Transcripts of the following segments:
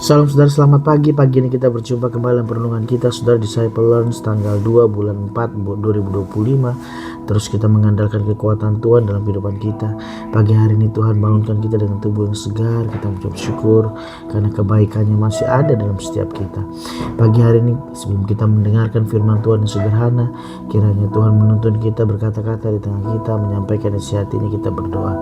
Salam saudara, selamat pagi. Pagi ini kita berjumpa kembali dalam perenungan kita, saudara, Disciple Learns tanggal 2 bulan 4 2025. Terus kita mengandalkan kekuatan Tuhan dalam kehidupan kita. Pagi hari ini Tuhan bangunkan kita dengan tubuh yang segar. Kita mengucap syukur karena kebaikannya masih ada dalam setiap kita. Pagi hari ini sebelum kita mendengarkan firman Tuhan yang sederhana, kiranya Tuhan menuntun kita berkata-kata di tengah kita, menyampaikan isi hati ini. Kita berdoa.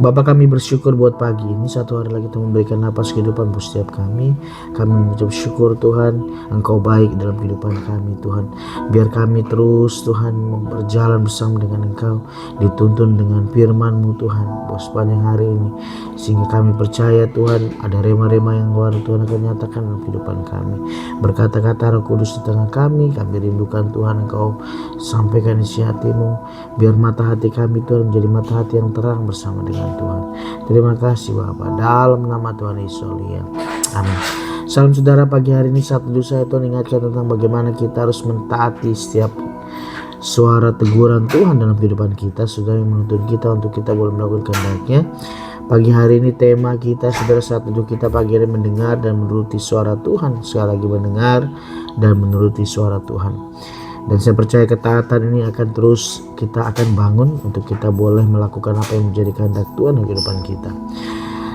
Bapa, kami bersyukur buat pagi ini, satu hari lagi Tuhan memberikan napas kehidupan buat setiap kami. Kami mengucap syukur Tuhan, Engkau baik dalam kehidupan kami Tuhan. Biar kami terus Tuhan berjalan bersama dengan Engkau, dituntun dengan firman-Mu Tuhan buat sepanjang hari ini, sehingga kami percaya Tuhan ada rema-rema yang luar Tuhan akan nyatakan dalam kehidupan kami. Berkata-kata Roh Kudus di tengah kami rindukan Tuhan Engkau sampaikan isi hati-Mu, biar mata hati kami Tuhan menjadi mata hati yang terang bersama dengan Tuhan. Terima kasih Bapa, dalam nama Tuhan Yesus. Amin. Salam saudara, pagi hari ini satu dosa saya Tuhan ingatkan tentang bagaimana kita harus mentaati setiap suara teguran Tuhan dalam kehidupan kita, saudara, yang menuntun kita untuk kita boleh melakukan kehendaknya. Pagi hari ini tema kita, saudara, saat teduh kita pagi hari mendengar dan menuruti suara Tuhan. Sekali lagi, mendengar dan menuruti suara Tuhan. Dan saya percaya ketaatan ini akan terus kita akan bangun untuk kita boleh melakukan apa yang menjadi kehendak Tuhan dalam kehidupan kita.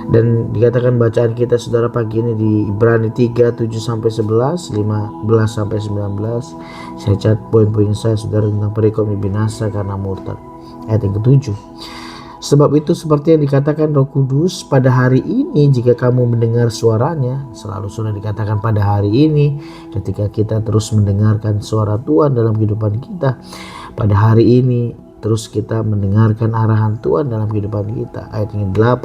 Dan dikatakan bacaan kita, saudara, pagi ini di Ibrani 3, 7-11, 15-19. Saya cat poin-poin saya, saudara, tentang perikop binasa karena murtad. Ayat yang ke-7. Sebab itu seperti yang dikatakan Roh Kudus, pada hari ini jika kamu mendengar suaranya, selalu sudah dikatakan pada hari ini ketika kita terus mendengarkan suara Tuhan dalam kehidupan kita. Pada hari ini terus kita mendengarkan arahan Tuhan dalam kehidupan kita. Ayat yang ke-8.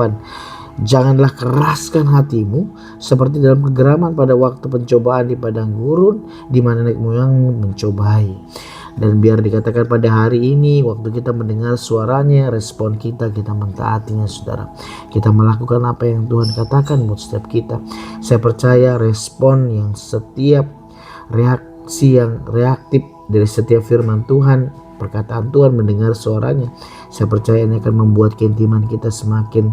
Janganlah keraskan hatimu seperti dalam kegeraman pada waktu pencobaan di padang gurun, di mana nenek moyangmu mencobai. Dan biar dikatakan pada hari ini waktu kita mendengar suaranya, respon kita mentaatinya, saudara. Kita melakukan apa yang Tuhan katakan buat setiap kita. Saya percaya respon yang setiap reaksi yang reaktif dari setiap firman Tuhan, perkataan Tuhan, mendengar suaranya, saya percaya ini akan membuat keintiman kita semakin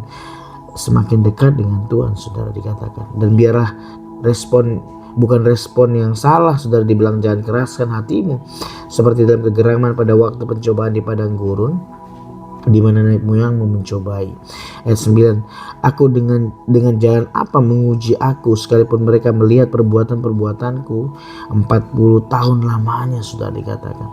dekat dengan Tuhan, saudara, dikatakan. Dan biarlah respon, bukan respon yang salah, saudara, dibilang jangan keraskan hatimu seperti dalam kegeraman pada waktu pencobaan di padang gurun, di mana nenek moyangmu mencobai. Ayat 9. Aku dengan jalan apa menguji aku, sekalipun mereka melihat perbuatan-perbuatanku 40 tahun lamanya, sudah dikatakan.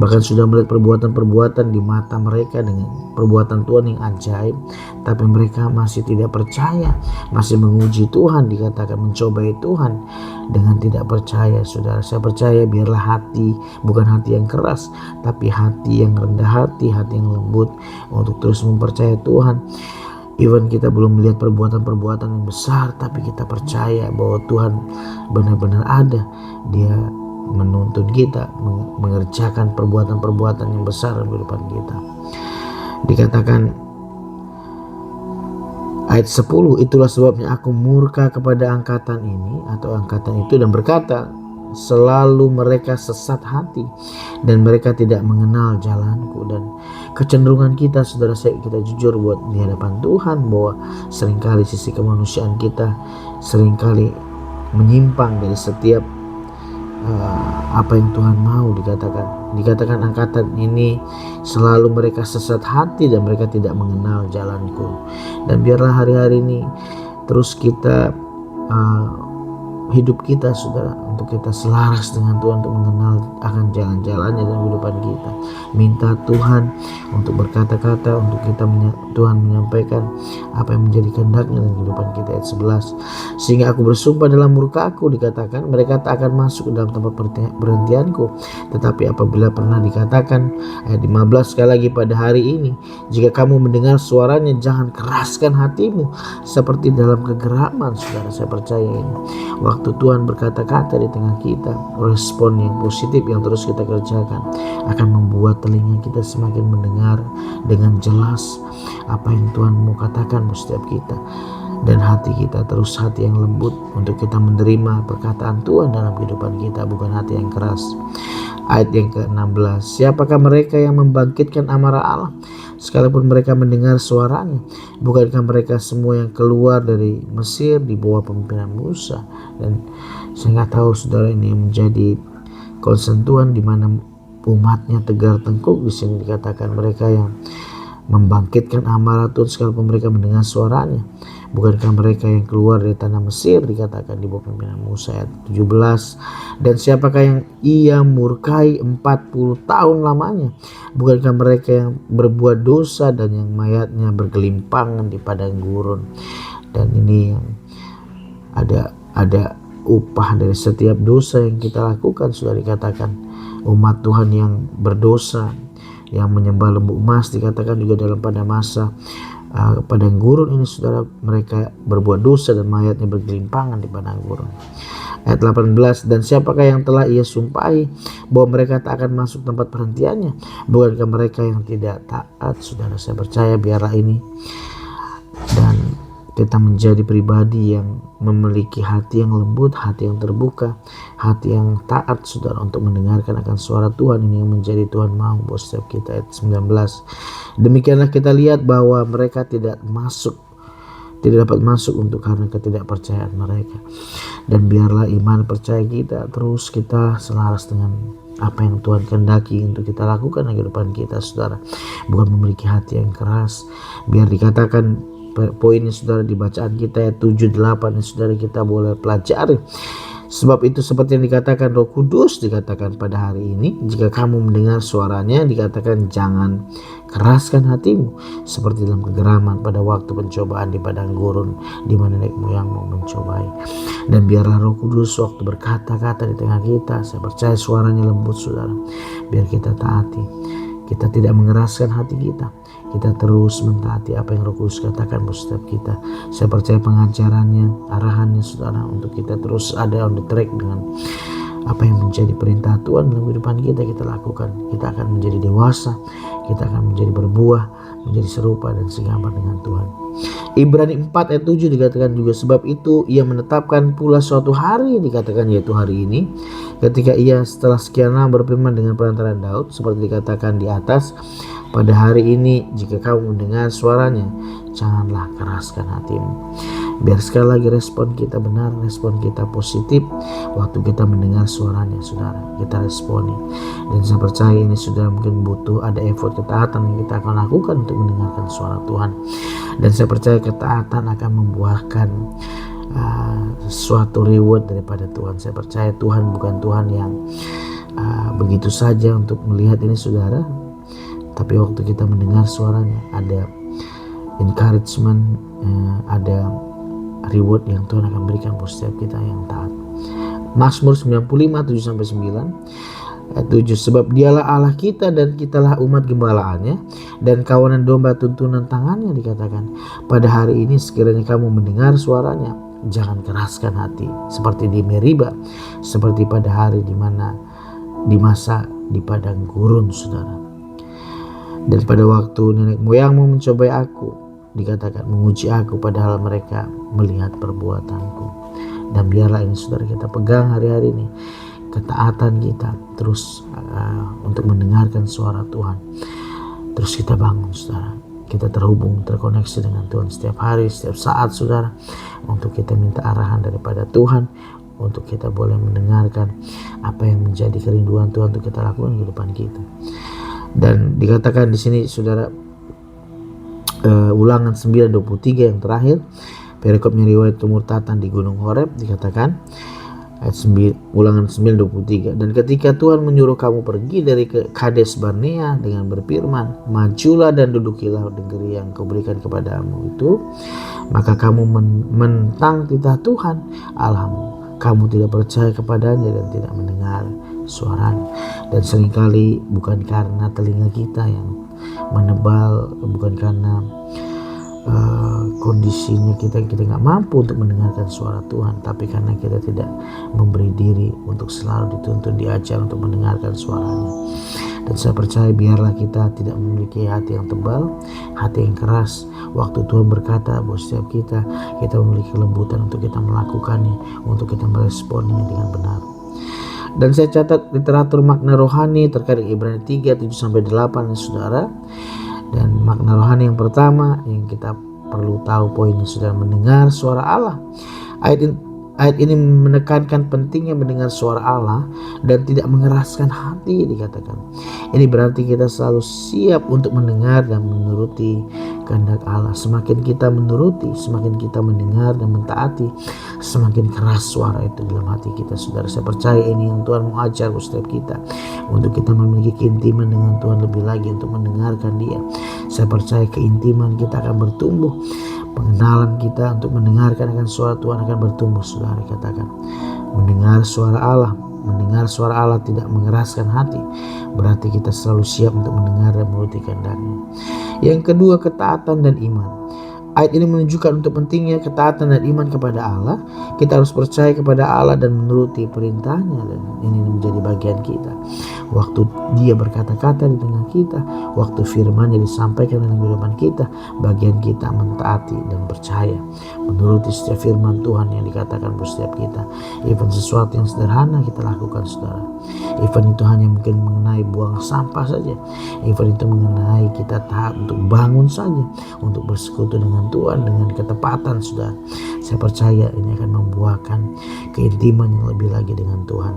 Bahkan sudah melihat perbuatan-perbuatan di mata mereka dengan perbuatan Tuhan yang ajaib, tapi mereka masih tidak percaya, masih menguji Tuhan, dikatakan mencobai Tuhan dengan tidak percaya, saudara. Saya percaya biarlah hati, bukan hati yang keras, tapi hati yang rendah hati yang lembut, untuk terus mempercayai Tuhan. Even kita belum melihat perbuatan-perbuatan yang besar, tapi kita percaya bahwa Tuhan benar-benar ada. Dia menuntun kita mengerjakan perbuatan-perbuatan yang besar dalam kehidupan kita. Dikatakan ayat 10, itulah sebabnya aku murka kepada angkatan ini atau angkatan itu dan berkata, selalu mereka sesat hati dan mereka tidak mengenal jalanku. Dan kecenderungan kita, saudara, kita jujur buat di hadapan Tuhan bahwa seringkali sisi kemanusiaan kita seringkali menyimpang dari setiap apa yang Tuhan mau. Dikatakan angkatan ini selalu mereka sesat hati dan mereka tidak mengenal jalanku. Dan biarlah hari-hari ini terus kita hidup kita, saudara, untuk kita selaras dengan Tuhan, untuk mengenal akan jalan-jalannya dalam kehidupan kita. Minta Tuhan untuk berkata-kata, untuk kita Tuhan menyampaikan apa yang menjadi kehendaknya dalam kehidupan kita. Ayat 11. Sehingga aku bersumpah dalam murka aku, dikatakan, mereka tak akan masuk ke dalam tempat perhentianku. Tetapi apabila pernah dikatakan, ayat 15 sekali lagi, pada hari ini jika kamu mendengar suaranya, jangan keraskan hatimu seperti dalam kegeraman, saudara. Saya percaya ini waktu Tuhan berkata-kata di tengah kita, respon yang positif yang terus kita kerjakan akan membuat telinga kita semakin mendengar dengan jelas apa yang Tuhan mau katakan buat setiap kita. Dan hati kita terus hati yang lembut untuk kita menerima perkataan Tuhan dalam kehidupan kita, bukan hati yang keras. Ayat yang ke-16. Siapakah mereka yang membangkitkan amarah Allah sekalipun mereka mendengar suaranya. Bukankah mereka semua yang keluar dari Mesir di bawah pemimpinan Musa? Dan saya nggak tahu saudara, ini menjadi concern Tuhan di mana umatnya tegar tengkuk. Di sini dikatakan mereka yang membangkitkan amarah Tuhan sekalipun mereka mendengar suaranya. Bukankah mereka yang keluar dari tanah Mesir, dikatakan di bawah pimpinan Musa, ayat 17. Dan siapakah yang ia murkai 40 tahun lamanya? Bukankah mereka yang berbuat dosa dan yang mayatnya bergelimpangan di padang gurun? Dan ini yang ada upah dari setiap dosa yang kita lakukan, sudah dikatakan. Umat Tuhan yang berdosa, yang menyembah lembu emas, dikatakan juga dalam pada masa padang gurun ini, saudara, mereka berbuat dosa dan mayatnya bergelimpangan di padang gurun. Ayat 18, dan siapakah yang telah ia sumpahi bahwa mereka tak akan masuk tempat perhentiannya? Bukankah mereka yang tidak taat? Saudara, saya percaya biarlah ini dan kita menjadi pribadi yang memiliki hati yang lembut, hati yang terbuka, hati yang taat, saudara, untuk mendengarkan akan suara Tuhan. Ini yang menjadi Tuhan mau buat setiap kita. Ayat 19, demikianlah kita lihat bahwa mereka tidak dapat masuk untuk karena ketidakpercayaan mereka. Dan biarlah iman percaya kita terus kita selaras dengan apa yang Tuhan kehendaki untuk kita lakukan di kehidupan kita, saudara. Bukan memiliki hati yang keras. Biar dikatakan poinnya, saudara, di bacaan kita ayat 7-8 ini, saudara, kita boleh pelajari. Sebab itu seperti yang dikatakan Roh Kudus, dikatakan pada hari ini, jika kamu mendengar suaranya, dikatakan jangan keraskan hatimu seperti dalam kegeraman pada waktu pencobaan di padang gurun, di mana nenek moyangmu mencobai. Dan biarlah Roh Kudus waktu berkata-kata di tengah kita, saya percaya suaranya lembut, saudara, biar kita taati. Kita tidak mengeraskan hati kita. Kita terus mentaati apa yang Roh Kudus katakan buat setiap kita. Saya percaya pengajarannya, arahannya, saudara, untuk kita terus ada on the track dengan apa yang menjadi perintah Tuhan dalam kehidupan kita, kita lakukan. Kita akan menjadi dewasa, kita akan menjadi berbuah, menjadi serupa dan segambar dengan Tuhan. Ibrani 4 ayat 7 dikatakan juga, sebab itu ia menetapkan pula suatu hari, dikatakan yaitu hari ini, ketika ia setelah sekian lama berfirman dengan perantaraan Daud, seperti dikatakan di atas, pada hari ini jika kamu mendengar suaranya, janganlah keraskan hatimu. Biar sekali lagi respon kita benar, respon kita positif waktu kita mendengar suaranya, saudara, kita responi. Dan saya percaya ini, saudara, mungkin butuh ada effort ketaatan yang kita akan lakukan untuk mendengarkan suara Tuhan. Dan saya percaya ketaatan akan membuahkan suatu reward daripada Tuhan. Saya percaya Tuhan bukan Tuhan yang begitu saja untuk melihat ini, saudara, tapi waktu kita mendengar suaranya ada encouragement, ada reward yang Tuhan akan berikan buat setiap kita yang taat. Mazmur 95 7-9 ayat 7, sebab dialah Allah kita dan kitalah umat gembalaannya dan kawanan domba tuntunan tangannya, dikatakan pada hari ini sekiranya kamu mendengar suaranya, jangan keraskan hati seperti di Meriba, seperti pada hari di masa di padang gurun, saudara. Dan pada waktu nenek moyangmu mencobai aku, dikatakan menguji aku padahal mereka melihat perbuatanku. Dan biarlah ini, saudara, kita pegang hari-hari ini, ketaatan kita terus untuk mendengarkan suara Tuhan. Terus kita bangun, saudara, kita terhubung, terkoneksi dengan Tuhan setiap hari, setiap saat, saudara, untuk kita minta arahan daripada Tuhan, untuk kita boleh mendengarkan apa yang menjadi kerinduan Tuhan untuk kita lakukan di kehidupan kita. Dan dikatakan di sini, saudara, Ulangan 9:23 yang terakhir, perikopnya riwayat kemurtatan di Gunung Horeb, dikatakan ayat 9, Ulangan 9:23, dan ketika Tuhan menyuruh kamu pergi dari Kades Barnea dengan berfirman, majulah dan dudukilah di negeri yang kuberikan kepadamu itu, maka kamu mentang titah Tuhan Allahmu, kamu tidak percaya kepadanya dan tidak mendengar suaranya. Dan seringkali bukan karena telinga kita yang menebal, bukan karena kondisinya kita nggak mampu untuk mendengarkan suara Tuhan, tapi karena kita tidak memberi diri untuk selalu dituntun, diajar untuk mendengarkan suaranya. Dan saya percaya biarlah kita tidak memiliki hati yang tebal, hati yang keras. Waktu Tuhan berkata buat setiap kita memiliki kelembutan untuk kita melakukannya, untuk kita meresponnya dengan benar. Dan saya catat literatur makna rohani terkait Ibrani 3 7-8, saudara. Dan makna rohani yang pertama yang kita perlu tahu poinnya, saudara, mendengar suara Allah. Ayat ini menekankan pentingnya mendengar suara Allah dan tidak mengeraskan hati, dikatakan. Ini berarti kita selalu siap untuk mendengar dan menuruti kehendak Allah. Semakin kita menuruti, semakin kita mendengar dan mentaati, semakin keras suara itu dalam hati kita, saudara. Saya percaya ini yang Tuhan mau ajar setiap kita, untuk kita memiliki keintiman dengan Tuhan lebih lagi, untuk mendengarkan Dia. Saya percaya keintiman kita akan bertumbuh, pengenalan kita untuk mendengarkan akan suara Tuhan akan bertumbuh, saudara. Katakan, mendengar suara Allah. Mendengar suara Allah tidak mengeraskan hati, berarti kita selalu siap untuk mendengar dan menuruti kehendak-Nya. Yang kedua, ketaatan dan iman. Ayat ini menunjukkan untuk pentingnya ketaatan dan iman kepada Allah. Kita harus percaya kepada Allah dan menuruti perintah-Nya, dan ini menjadi bagian kita. Waktu Dia berkata-kata di tengah kita, waktu firman-Nya disampaikan dalam kehidupan kita, bagian kita mentaati dan percaya, menuruti setiap firman Tuhan yang dikatakan buat setiap kita. Even sesuatu yang sederhana kita lakukan, saudara. Even itu hanya mungkin mengenai buang sampah saja. Even itu mengenai kita tahap untuk bangun saja, untuk bersekutu dengan Tuhan dengan ketepatan, saudara. Saya percaya ini akan membuahkan keintiman yang lebih lagi dengan Tuhan.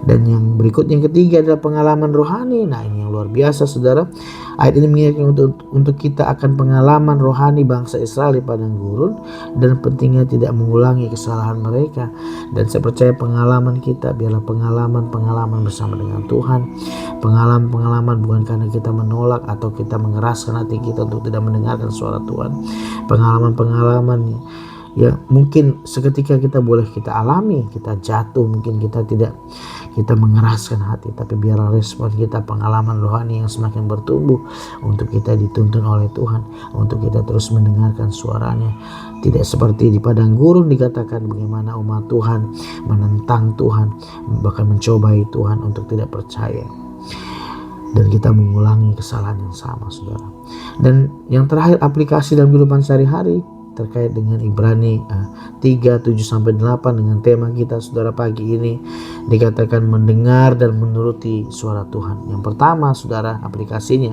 Dan yang berikutnya, yang ketiga, adalah pengalaman rohani. Nah, ini yang luar biasa, saudara. Ayat ini mengingatkan untuk kita akan pengalaman rohani bangsa Israel di padang gurun, dan pentingnya tidak mengulangi kesalahan mereka. Dan saya percaya pengalaman kita biarlah pengalaman bersama dengan Tuhan. Pengalaman bukan karena kita menolak atau kita mengeraskan hati kita untuk tidak mendengarkan suara Tuhan. Pengalaman ya mungkin seketika kita boleh kita alami, kita jatuh, mungkin kita mengeraskan hati, tapi biarlah respon kita pengalaman rohani yang semakin bertumbuh, untuk kita dituntun oleh Tuhan, untuk kita terus mendengarkan suaranya. Tidak seperti di padang gurun dikatakan bagaimana umat Tuhan menentang Tuhan, bahkan mencobai Tuhan untuk tidak percaya, dan kita mengulangi kesalahan yang sama, saudara. Dan yang terakhir, aplikasi dalam kehidupan sehari-hari terkait dengan Ibrani 3:7-8 dengan tema kita, saudara, pagi ini dikatakan mendengar dan menuruti suara Tuhan. Yang pertama, saudara, aplikasinya.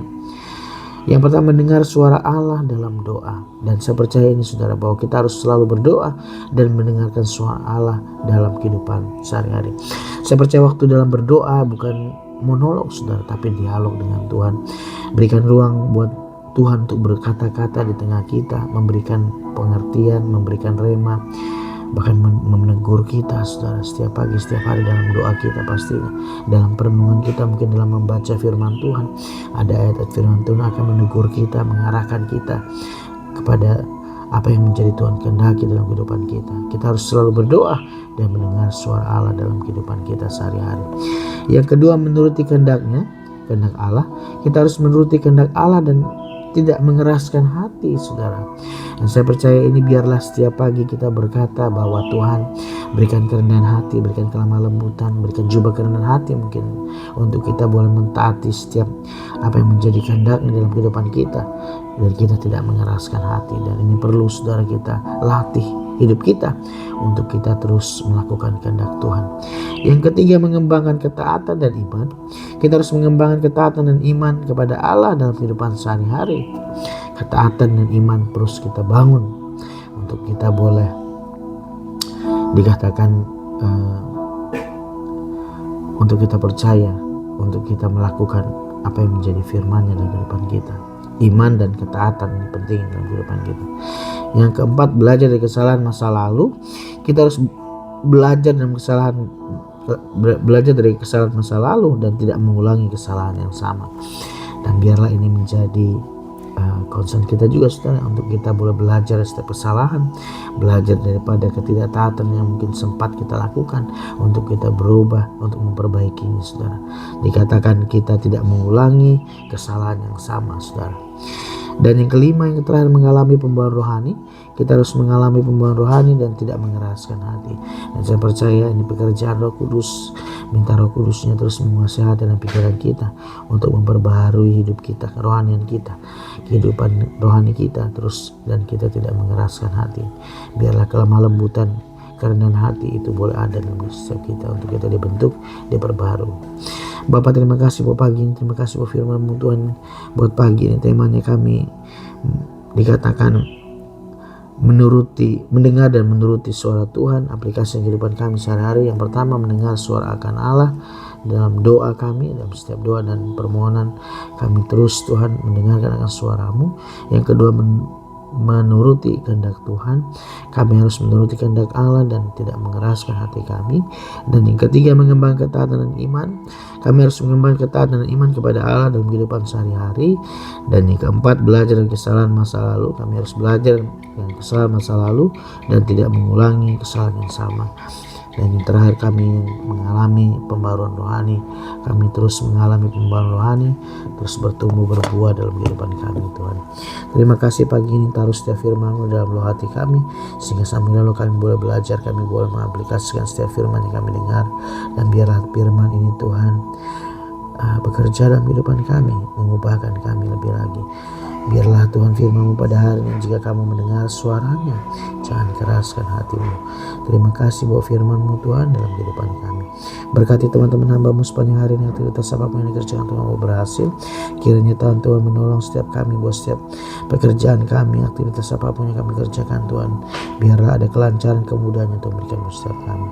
Yang pertama, mendengar suara Allah dalam doa. Dan saya percaya ini, saudara, bahwa kita harus selalu berdoa dan mendengarkan suara Allah dalam kehidupan sehari-hari. Saya percaya waktu dalam berdoa bukan monolog, saudara, tapi dialog dengan Tuhan. Berikan ruang buat Tuhan untuk berkata-kata di tengah kita, memberikan pengertian, memberikan rema, bahkan menegur kita, saudara, setiap pagi, setiap hari dalam doa kita, pastinya dalam perenungan kita, mungkin dalam membaca firman Tuhan. Ada ayat-ayat firman Tuhan akan menegur kita, mengarahkan kita kepada apa yang menjadi Tuhan kehendaki dalam kehidupan kita. Kita harus selalu berdoa dan mendengar suara Allah dalam kehidupan kita sehari-hari. Yang kedua, menuruti kehendak Allah. Kita harus menuruti kehendak Allah dan tidak mengeraskan hati, saudara. Dan saya percaya ini biarlah setiap pagi kita berkata bahwa Tuhan berikan kerendahan hati, berikan kelemah lembutan, berikan juga kerendahan hati mungkin untuk kita boleh mentaati setiap apa yang menjadi kehendak-Nya dalam kehidupan kita, dan kita tidak mengeraskan hati. Dan ini perlu, saudara, kita latih hidup kita untuk kita terus melakukan kehendak Tuhan. Yang ketiga, mengembangkan ketaatan dan iman. Kita harus mengembangkan ketaatan dan iman kepada Allah dalam kehidupan sehari-hari. Ketaatan dan iman terus kita bangun untuk kita boleh dikatakan untuk kita percaya, untuk kita melakukan apa yang menjadi firman-Nya dalam kehidupan kita. Iman dan ketaatan ini penting dalam kehidupan kita. Yang keempat, belajar dari kesalahan masa lalu. Kita harus belajar dari kesalahan masa lalu dan tidak mengulangi kesalahan yang sama. Dan biarlah ini menjadi concern kita juga, saudara, untuk kita boleh belajar setiap kesalahan, belajar daripada ketidaktaatan yang mungkin sempat kita lakukan, untuk kita berubah, untuk memperbaikinya, saudara. Dikatakan kita tidak mengulangi kesalahan yang sama, saudara. Dan yang kelima, yang terakhir, mengalami pembawaan rohani. Kita harus mengalami pembawaan rohani dan tidak mengeraskan hati. Dan saya percaya ini pekerjaan Roh Kudus. Minta Roh Kudusnya terus menguasai hati dan pikiran kita untuk memperbaharui hidup kita, kerohanian kita, kehidupan rohani kita terus, dan kita tidak mengeraskan hati. Biarlah kelemah lembutan kerendahan hati itu boleh ada dalam setiap kita untuk kita dibentuk, diperbarui. Bapak, terima kasih buat pagi ini, terima kasih buat firman-Mu Tuhan. Buat pagi ini temanya kami dikatakan mendengar dan menuruti suara Tuhan. Aplikasi kehidupan kami sehari-hari, yang pertama mendengar suara akan Allah dalam doa kami, dalam setiap doa dan permohonan kami terus Tuhan mendengarkan akan suara-Mu. Yang kedua menuruti kehendak Tuhan, kami harus menuruti kehendak Allah dan tidak mengeraskan hati kami. Dan yang ketiga mengembangkan ketaatan dan iman, kami harus mengembangkan ketaatan dan iman kepada Allah dalam kehidupan sehari-hari. Dan yang keempat belajar dari kesalahan masa lalu, kami harus belajar dari kesalahan masa lalu dan tidak mengulangi kesalahan yang sama. Dan yang terakhir kami mengalami pembaruan rohani, kami terus mengalami pembaruan rohani, terus bertumbuh berbuah dalam kehidupan kami Tuhan. Terima kasih pagi ini, taruh setiap firman-Mu dalam lubuk hati kami, sehingga sambil lalu kami boleh belajar, kami boleh mengaplikasikan setiap firman yang kami dengar. Dan biarlah firman ini Tuhan bekerja dalam kehidupan kami, mengubahkan kami lebih lagi. Biarlah Tuhan firman-Mu pada hari ini, jika kamu mendengar suaranya, jangan keraskan hatimu. Terima kasih buat firman-Mu Tuhan dalam kehidupan kami. Berkati teman-teman hamba-Mu sepanjang hari ini, aktivitas apapun yang dikerjakan Tuhan mau berhasil. Kiranya Tuhan menolong setiap kami buat setiap pekerjaan kami, aktivitas apapun yang kami kerjakan Tuhan. Biarlah ada kelancaran, kemudahan yang Tuhan berikan buat setiap kami.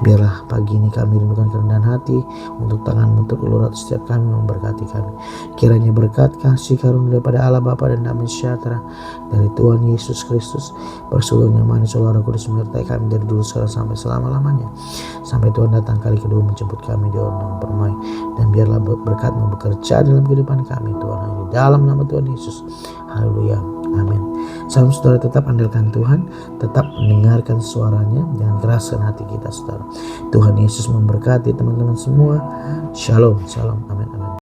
Biarlah pagi ini kami rindukan kerendahan hati untuk tangan-Mu terulur atas setiap kami, memberkati kami. Kiranya berkat, kasih, karunia daripada Allah Bapa dan damai sejahtera dari Tuhan Yesus Kristus, persekutuan yang manis Allah Roh Kudus menyertai kami dari dulu sekarang sampai selama-lamanya, sampai Tuhan datang kali kedua menjemput kami di orang permai. Dan biarlah berkat-Mu bekerja dalam kehidupan kami Tuhan, di dalam nama Tuhan Yesus. Haleluya, amin. Salam saudara, tetap andalkan Tuhan, tetap mendengarkan suaranya, jangan keraskan hati kita saudara. Tuhan Yesus memberkati teman-teman semua. Shalom, shalom, amin, amin.